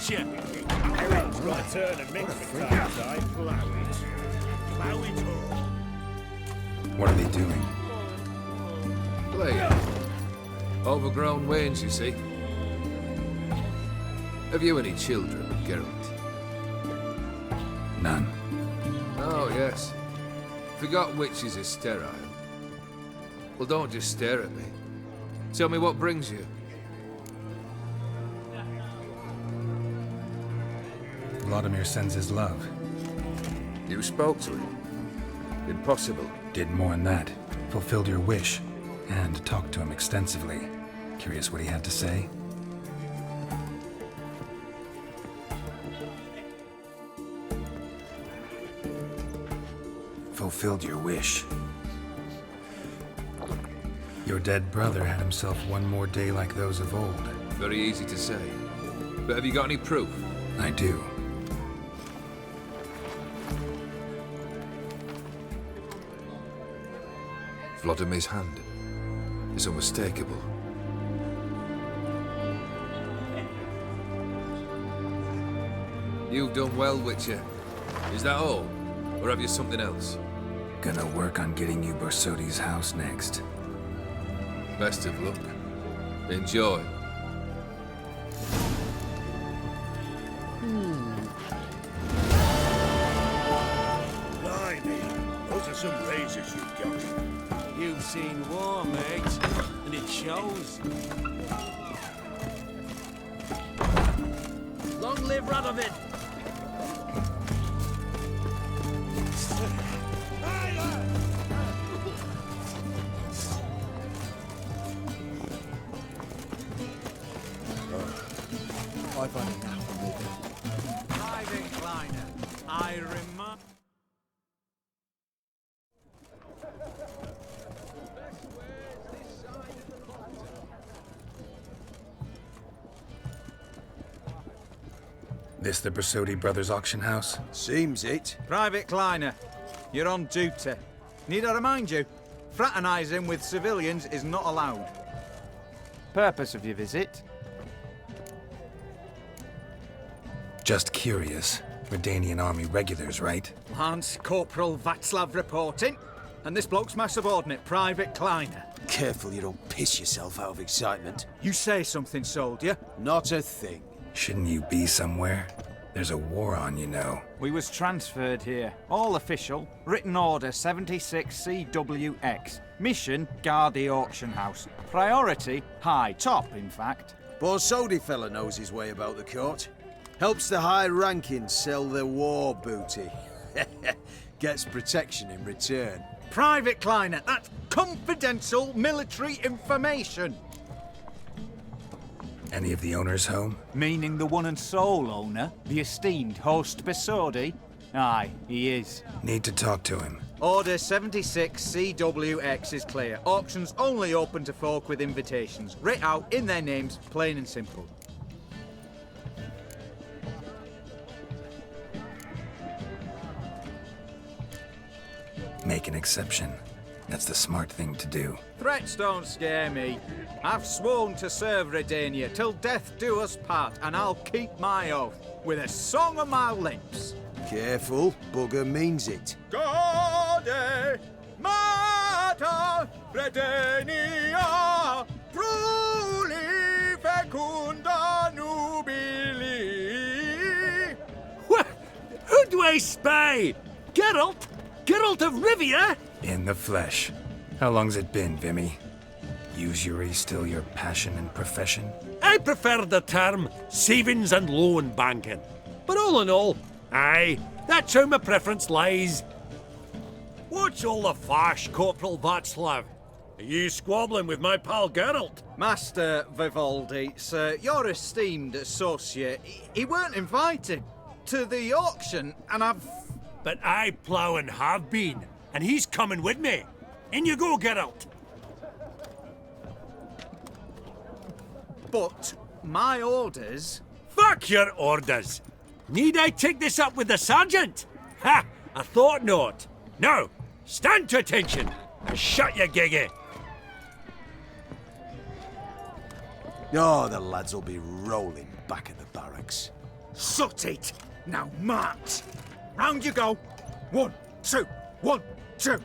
get you! It's got to turn and mix for times, I plough it. Plough it all. What are they doing? Playing. Overgrown wains, you see. Have you any children, Geralt? None. Oh, yes. Forgot witches is sterile. Well, don't just stare at me. Tell me what brings you. Vladimir sends his love. You spoke to him. Impossible. Did more than that. Fulfilled your wish. And talked to him extensively. Curious what he had to say? Fulfilled your wish. Your dead brother had himself one more day like those of old. Very easy to say. But have you got any proof? I do. Vladimir's hand is unmistakable. You've done well, Witcher. Is that all? Or have you something else? Gonna work on getting you Borsodi's house next. Best of luck. Enjoy. Blimey, those are some razors you've got. You've seen war, mate, and it shows. Long live Radovid! Private Kleiner, I remind... This the Borsodi Brothers auction house? Seems it. Private Kleiner, you're on duty. Need I remind you, fraternizing with civilians is not allowed. Purpose of your visit? Just curious. Redanian army regulars, right? Lance Corporal Václav reporting. And this bloke's my subordinate, Private Kleiner. Careful you don't piss yourself out of excitement. You say something, soldier. Not a thing. Shouldn't you be somewhere? There's a war on, you know. We was transferred here. All official. Written order 76 CWX. Mission, guard the auction house. Priority, high. Top, in fact. Borsodi fella knows his way about the court. Helps the high rankings sell their war booty. Gets protection in return. Private Kleiner, that's confidential military information. Any of the owners home? Meaning the one and sole owner, the esteemed host Borsodi? Aye, he is. Need to talk to him. Order 76 CWX is clear. Auctions only open to folk with invitations. Writ out in their names, plain and simple. Make an exception. That's the smart thing to do. Threats don't scare me. I've sworn to serve Redania till death do us part, and I'll keep my oath with a song on my lips. Careful, bugger means it. Gaude Mater Redania Pruli Fecunda Nubili. Who do I spy? Geralt? Geralt of Rivia? In the flesh. How long's it been, Vimy? Usury still your passion and profession? I prefer the term savings and loan banking. But all in all, aye, that's how my preference lies. What's all the fash, Corporal Václav? Are you squabbling with my pal Geralt? Master Vivaldi, sir, your esteemed associate, he weren't invited to the auction, and I've... But I plough and have been, and he's coming with me. In you go, Geralt. But my orders... Fuck your orders. Need I take this up with the sergeant? Ha! I thought not. Now, stand to attention and shut your giggy. Oh, the lads will be rolling back at the barracks. Sut it! Now march! Round you go! 1, 2, 1, 2!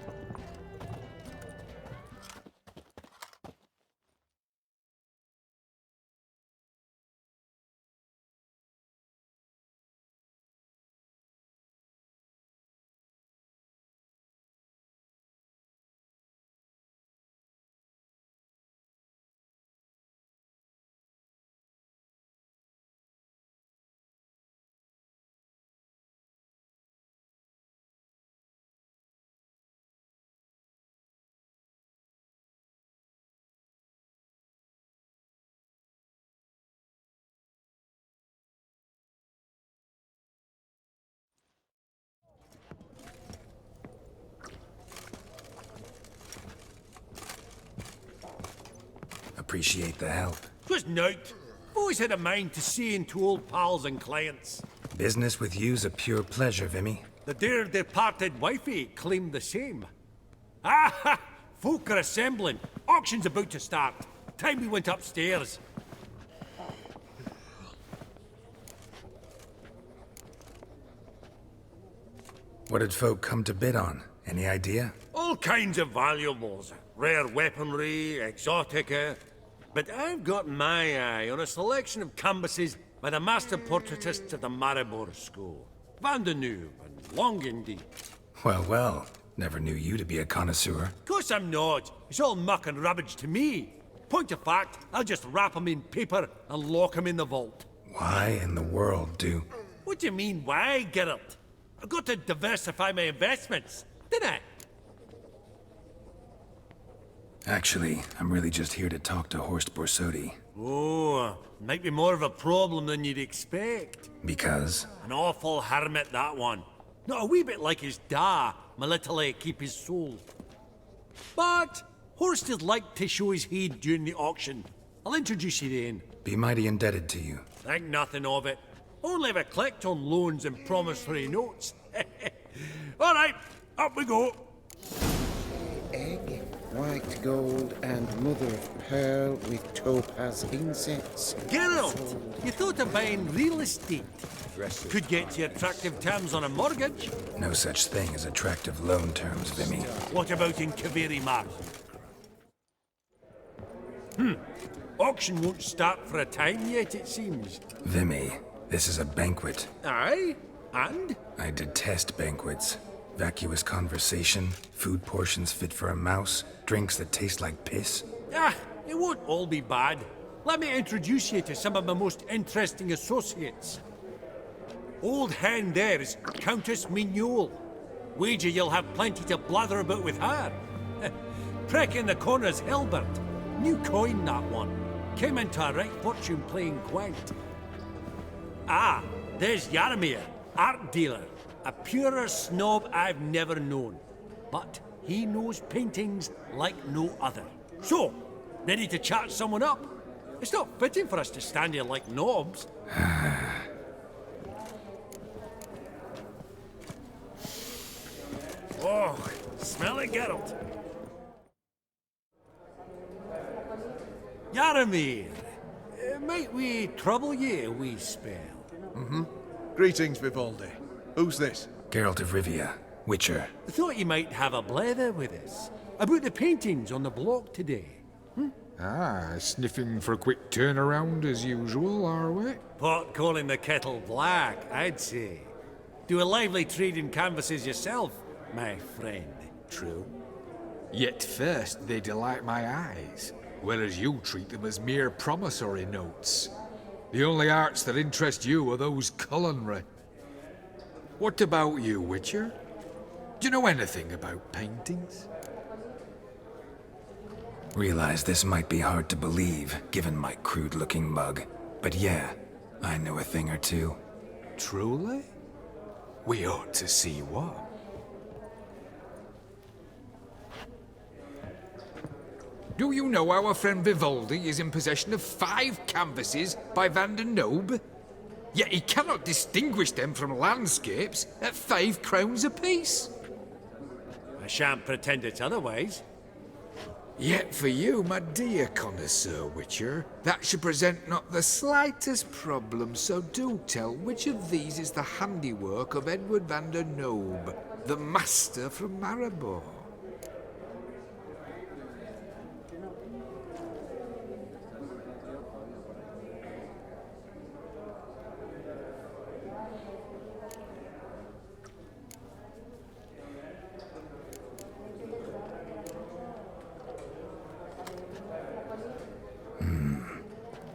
Appreciate the help. 'Twas nowt. Always had a mind to see into old pals and clients. Business with you's a pure pleasure, Vimy. The dear departed wifey claimed the same. Ah ha! Folk are assembling. Auction's about to start. Time we went upstairs. What did folk come to bid on? Any idea? All kinds of valuables. Rare weaponry, exotica. But I've got my eye on a selection of canvases by the master portraitists of the Maribor School. Van de Noob and Long indeed. Well, well. Never knew you to be a connoisseur. Of course I'm not. It's all muck and rubbish to me. Point of fact, I'll just wrap 'em in paper and lock 'em in the vault. Why in the world do... What do you mean, why, Geralt? I've got to diversify my investments, didn't I? Actually, I'm really just here to talk to Horst Borsodi. Oh, might be more of a problem than you'd expect. Because? An awful hermit, that one. Not a wee bit like his da, my little keep his soul. But Horst is like to show his heed during the auction. I'll introduce you then. Be mighty indebted to you. Think nothing of it. Only ever clicked on loans and promissory notes. All right, up we go. Egg, white gold, and mother of pearl with topaz insets. Geralt, you thought of buying real estate. Could get you attractive terms on a mortgage. No such thing as attractive loan terms, Vimy. What about in Kaveri Mar? Auction won't start for a time yet, it seems. Vimy, this is a banquet. Aye? And? I detest banquets. Vacuous conversation, food portions fit for a mouse, drinks that taste like piss. Ah, it won't all be bad. Let me introduce you to some of my most interesting associates. Old hen there is Countess Mignole. Wager you'll have plenty to blather about with her. Prick in the corner's Hilbert. New coin, that one. Came into a right fortune playing quaint. Ah, there's Yaromir, art dealer. A purer snob I've never known. But he knows paintings like no other. So, ready to chat someone up? It's not fitting for us to stand here like knobs. Oh, smell it, Geralt. Yaromir, might we trouble ye a wee spell? Greetings, Vivaldi. Who's this? Geralt of Rivia, Witcher. I thought you might have a blether with us. About the paintings on the block today. Ah, sniffing for a quick turnaround as usual, are we? Pot calling the kettle black, I'd say. Do a lively trade in canvases yourself, my friend. True. Yet first they delight my eyes, whereas you treat them as mere promissory notes. The only arts that interest you are those culinary. What about you, Witcher? Do you know anything about paintings? Realize this might be hard to believe, given my crude-looking mug. But yeah, I know a thing or two. Truly? We ought to see what. Do you know our friend Vivaldi is in possession of 5 canvases by Van der Noob? Yet he cannot distinguish them from landscapes at 5 crowns apiece. I shan't pretend it's otherwise. Yet for you, my dear connoisseur Witcher, that should present not the slightest problem, so do tell which of these is the handiwork of Edward van der Noob, the master from Maribor.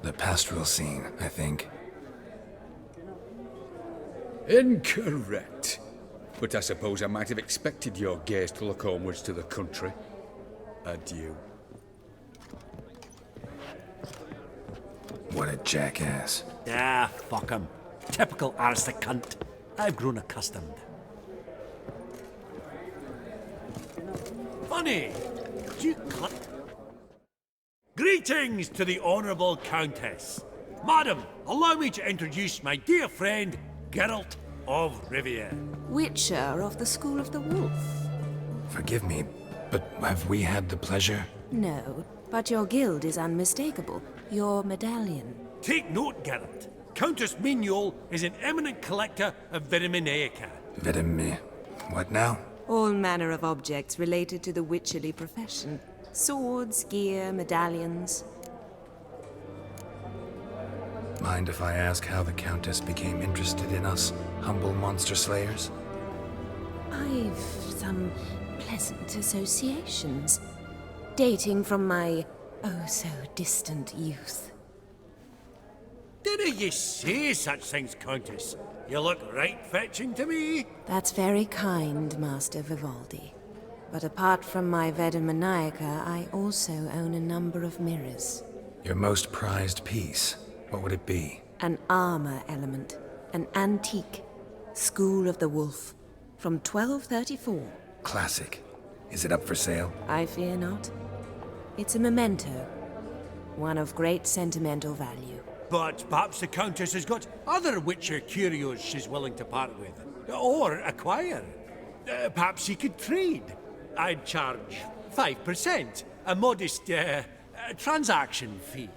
The pastoral scene, I think. Incorrect. But I suppose I might have expected your gaze to look homewards to the country. Adieu. What a jackass. Ah, fuck him. Typical aristocrat cunt. I've grown accustomed. Funny. You Greetings to the Honourable Countess. Madam, allow me to introduce my dear friend, Geralt of Rivia. Witcher of the School of the Wolf. Forgive me, but have we had the pleasure? No, but your guild is unmistakable. Your medallion. Take note, Geralt. Countess Mignol is an eminent collector of Vitaminaica. What now? All manner of objects related to the witcherly profession. Swords, gear, medallions. Mind if I ask how the Countess became interested in us, humble monster slayers? I've some pleasant associations, dating from my oh-so-distant youth. Didn't you say such things, Countess? You look right fetching to me. That's very kind, Master Vivaldi. But apart from my Vitaminaica, I also own a number of mirrors. Your most prized piece, what would it be? An armor element. An antique. School of the Wolf. From 1234. Classic. Is it up for sale? I fear not. It's a memento. One of great sentimental value. But perhaps the Countess has got other Witcher curios she's willing to part with. Or acquire. Perhaps you could trade. I'd charge 5%, a modest transaction fee.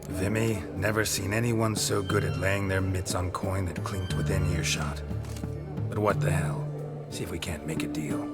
Vimy, never seen anyone so good at laying their mitts on coin that clinked within earshot. But what the hell? See if we can't make a deal.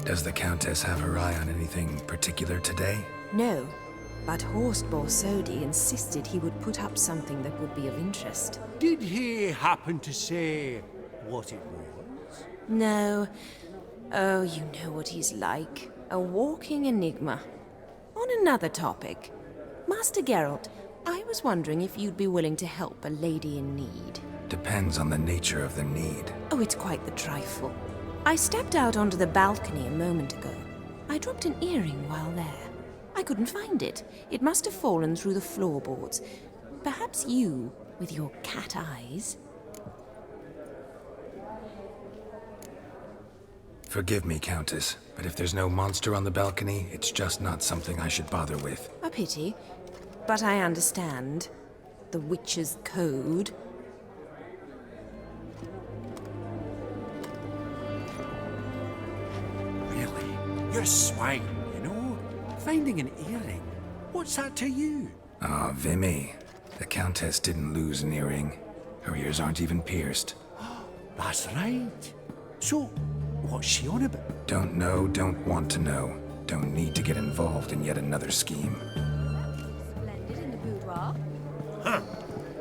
Does the Countess have her eye on anything particular today? No, but Horst Borsodi insisted he would put up something that would be of interest. Did he happen to say what it was? No. Oh, you know what he's like. A walking enigma. On another topic, Master Geralt, I was wondering if you'd be willing to help a lady in need. Depends on the nature of the need. Oh, it's quite the trifle. I stepped out onto the balcony a moment ago. I dropped an earring while there. I couldn't find it. It must have fallen through the floorboards. Perhaps you, with your cat eyes... Forgive me, Countess, but if there's no monster on the balcony, it's just not something I should bother with. A pity. But I understand. The witch's code. Really? You're a swine, you know? Finding an earring. What's that to you? Ah, Vimy. The Countess didn't lose an earring. Her ears aren't even pierced. That's right. So, what's she on about? Don't know, don't want to know. Don't need to get involved in yet another scheme. Splendid in the boudoir. Huh.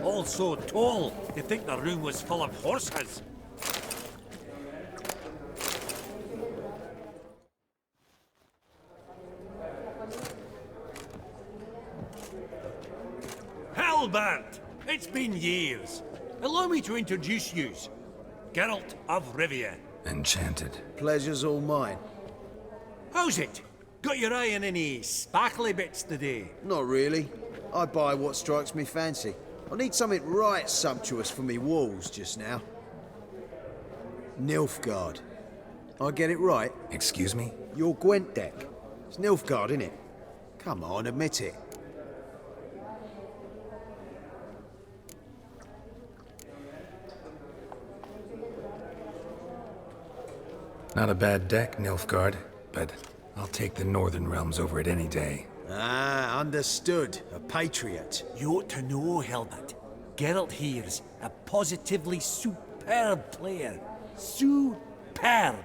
All so tall, you'd think the room was full of horses. Halbert! It's been years. Allow me to introduce yous. Geralt of Rivia. Enchanted. Pleasure's all mine. How's it? Got your eye on any sparkly bits today? Not really. I buy what strikes me fancy. I need something right sumptuous for me walls just now. Nilfgaard. I get it right? Excuse me? Your Gwent deck. It's Nilfgaard, innit? Come on, admit it. Not a bad deck, Nilfgaard, but I'll take the Northern Realms over it any day. Ah, understood. A patriot. You ought to know, Hilbert. Geralt here's a positively superb player. Superb.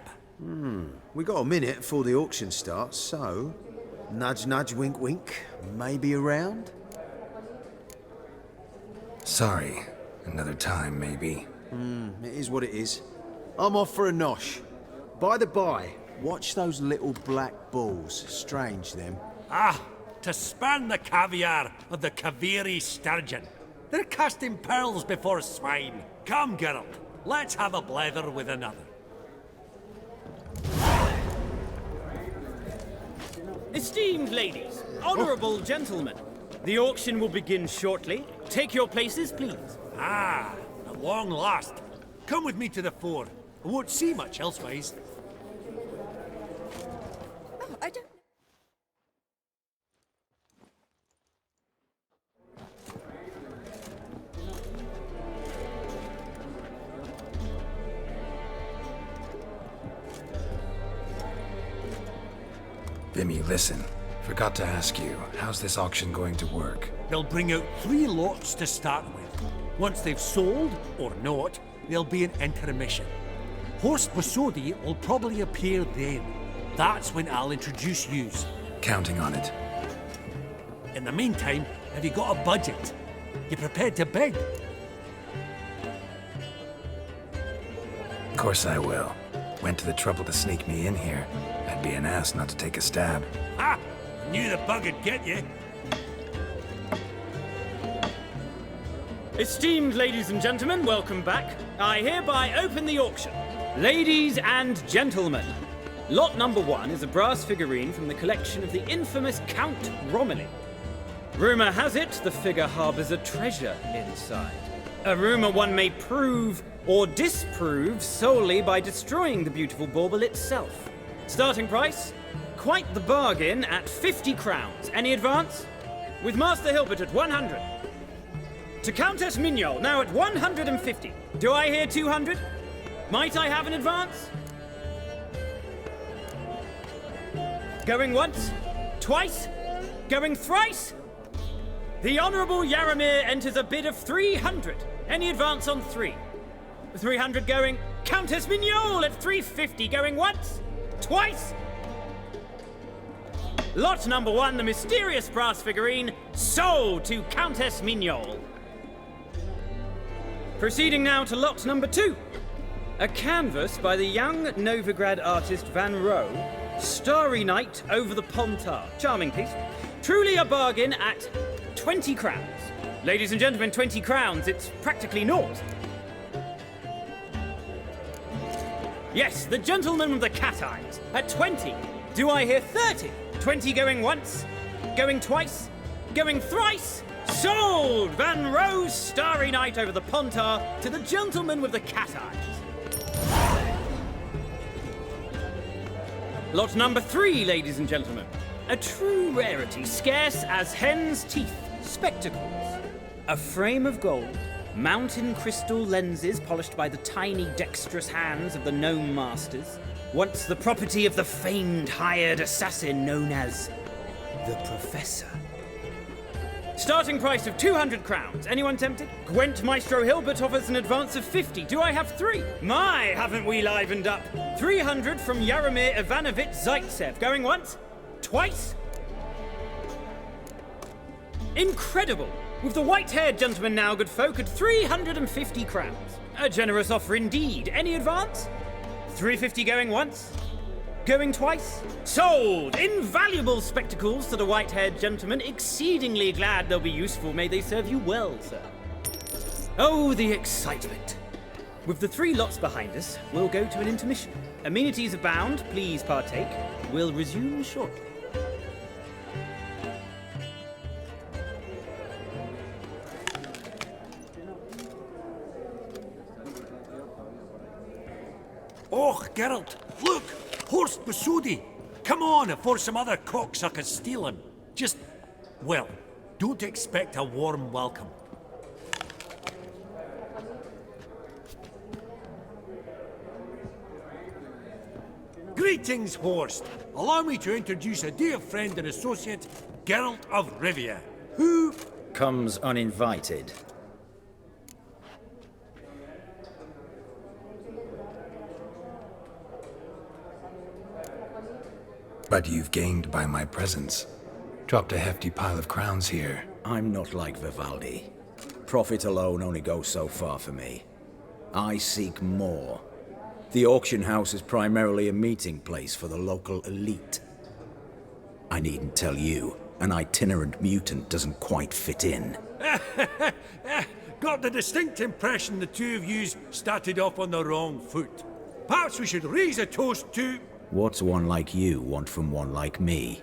We got a minute before the auction starts, so... Nudge, nudge, wink, wink. Maybe around? Sorry. Another time, maybe. It is what it is. I'm off for a nosh. By the by, watch those little black balls. Strange, them. Ah, to span the caviar of the Kaviri sturgeon. They're casting pearls before swine. Come, Geralt, let's have a blether with another. Esteemed ladies, honourable gentlemen, the auction will begin shortly. Take your places, please. Ah, at long last. Come with me to the fore. I won't see much elsewise. Oh, I don't... Vimy, listen. Forgot to ask you, how's this auction going to work? They'll bring out 3 lots to start with. Once they've sold, or not, there'll be an intermission. Horst Bosodi will probably appear then. That's when I'll introduce yous. Counting on it. In the meantime, have you got a budget? You prepared to bid? Of course I will. Went to the trouble to sneak me in here. I'd be an ass not to take a stab. Ha! Knew the bug would get you. Esteemed ladies and gentlemen, welcome back. I hereby open the auction. Ladies and gentlemen, lot number 1 is a brass figurine from the collection of the infamous Count Romilly. Rumour has it the figure harbours a treasure inside. A rumour one may prove or disprove solely by destroying the beautiful bauble itself. Starting price? Quite the bargain at 50 crowns. Any advance? With Master Hilbert at 100. To Countess Mignol, now at 150. Do I hear 200? Might I have an advance? Going once? Twice? Going thrice? The Honourable Yaramir enters a bid of 300. Any advance on 3? 300 going. Countess Mignol at 350 going once? Twice? Lot number 1, the mysterious brass figurine, sold to Countess Mignol. Proceeding now to lot number 2. A canvas by the young Novigrad artist Van Rohe, Starry Night over the Pontar. Charming piece. Truly a bargain at 20 crowns. Ladies and gentlemen, 20 crowns, it's practically naught. Yes, the gentleman with the cat eyes, at 20. Do I hear 30? 20 going once, going twice, going thrice? Sold! Van Roe's Starry Night over the Pontar to the gentleman with the cat eyes. Lot number 3, ladies and gentlemen. A true rarity, scarce as hen's teeth. Spectacles. A frame of gold, mountain crystal lenses polished by the tiny dexterous hands of the gnome masters. Once the property of the famed hired assassin known as the Professor. Starting price of 200 crowns. Anyone tempted? Gwent Maestro Hilbert offers an advance of 50. Do I have 3? My, haven't we livened up? 300 from Yaromir Ivanovich Zaitsev. Going once? Twice? Incredible! With the white-haired gentleman now, good folk, at 350 crowns. A generous offer indeed. Any advance? 350 going once? Going twice? Sold! Invaluable spectacles to the white-haired gentleman. Exceedingly glad they'll be useful. May they serve you well, sir. Oh, the excitement. With the 3 lots behind us, we'll go to an intermission. Amenities abound. Please partake. We'll resume shortly. Oh, Geralt, look! Horst Basudi! Come on before some other cocksuckers steal him. Just, well, don't expect a warm welcome. Greetings, Horst. Allow me to introduce a dear friend and associate, Geralt of Rivia, who comes uninvited. But you've gained by my presence. Dropped a hefty pile of crowns here. I'm not like Vivaldi. Profit alone only goes so far for me. I seek more. The auction house is primarily a meeting place for the local elite. I needn't tell you, an itinerant mutant doesn't quite fit in. Got the distinct impression the two of yous started off on the wrong foot. Perhaps we should raise a toast to... What's one like you want from one like me?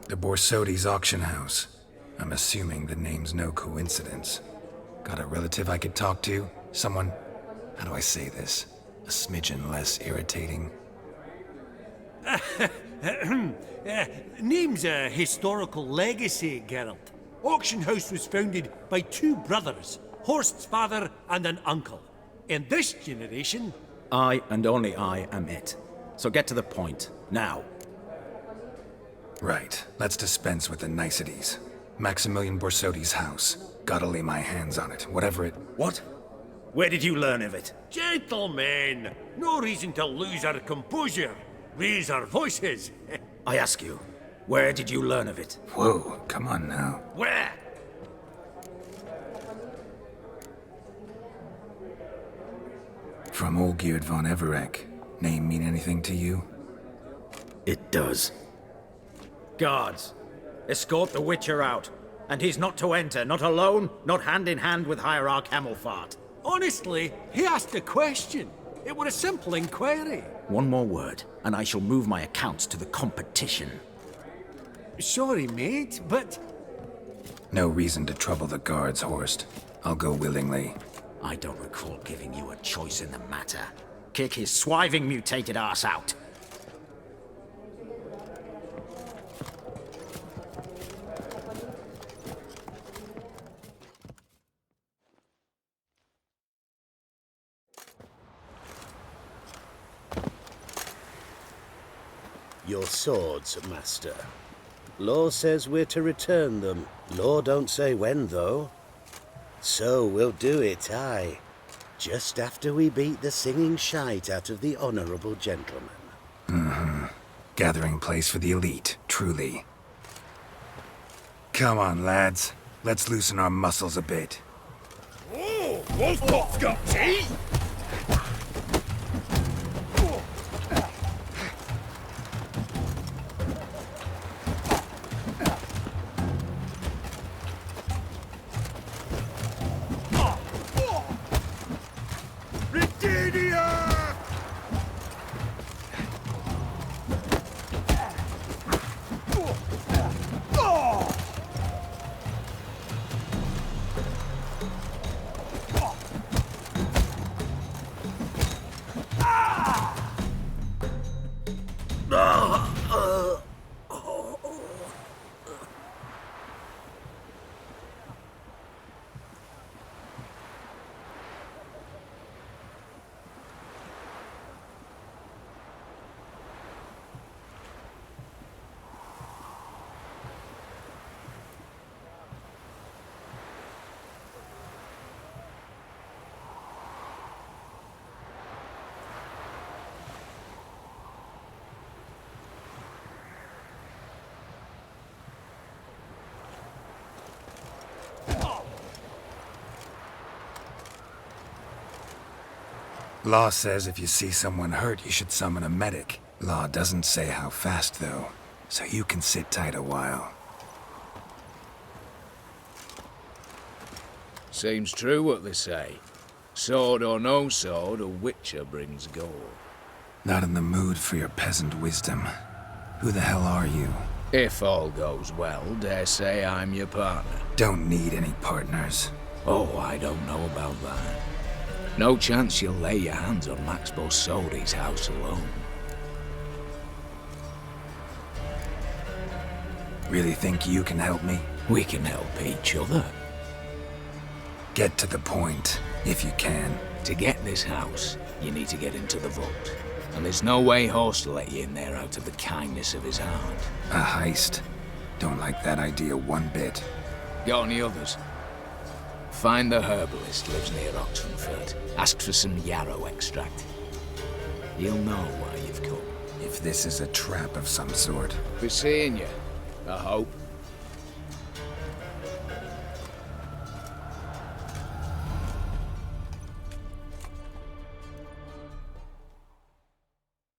The Borsodi's auction house. I'm assuming the name's no coincidence. Got a relative I could talk to? Someone, how do I say this? A smidgen less irritating. Name's a historical legacy, Geralt. Auction house was founded by 2 brothers, Horst's father and an uncle. In this generation... I and only I am it. So get to the point, now. Right, let's dispense with the niceties. Maximilian Borsodi's house. Gotta lay my hands on it, whatever it... What? Where did you learn of it? Gentlemen, no reason to lose our composure. Raise our voices. I ask you, where did you learn of it? Whoa, come on now. Where? From Olgierd von Everek. Name mean anything to you? It does. Guards, escort the Witcher out. And he's not to enter, not alone, not hand in hand with Hierarch Hamilfart. Honestly, he asked a question. It were a simple inquiry. One more word, and I shall move my accounts to the competition. Sorry, mate, but... No reason to trouble the guards, Horst. I'll go willingly. I don't recall giving you a choice in the matter. Kick his swiving mutated ass out. Your swords, Master. Law says we're to return them. Law don't say when, though. So we'll do it, aye. Just after we beat the singing shite out of the honorable gentleman. Mm-hmm. Gathering place for the elite, truly. Come on, lads. Let's loosen our muscles a bit. Oh, Wolfpop's got tea! Law says if you see someone hurt, you should summon a medic. Law doesn't say how fast, though, so you can sit tight a while. Seems true what they say. Sword or no sword, a witcher brings gold. Not in the mood for your peasant wisdom. Who the hell are you? If all goes well, dare say I'm your partner. Don't need any partners. Oh, I don't know about that. No chance you'll lay your hands on Max Bossodi's house alone. Really think you can help me? We can help each other. Get to the point, if you can. To get this house, you need to get into the vault. And there's no way Horst will let you in there out of the kindness of his heart. A heist? Don't like that idea one bit. Got any others? Find the herbalist lives near Oxenford. Ask for some yarrow extract. He'll know why you've come. If this is a trap of some sort. Be seeing you, I hope.